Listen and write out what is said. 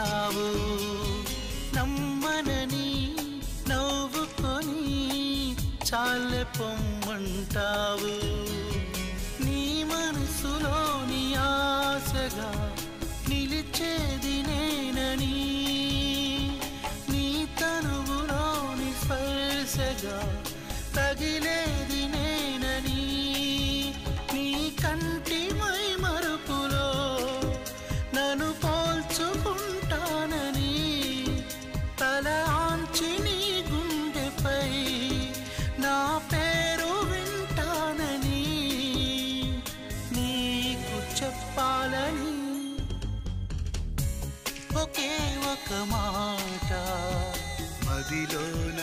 వచ్చావు నమ్మనని నవ్వుకొని చాలే పొమ్మంటావు నీ మనసులోని ఆశగా నిలిచేది నేనని నీ తనువులోని స్పర్శగా తగిలేది నేనని నీ కంటి మై మరుపులో నన్ను పోల్చుకుంటానని తల ఆంచి నీ గుండెపై నా పేరు వింటానని నీకు చెప్పాలని ఒకే ఒక మాట మదిలోన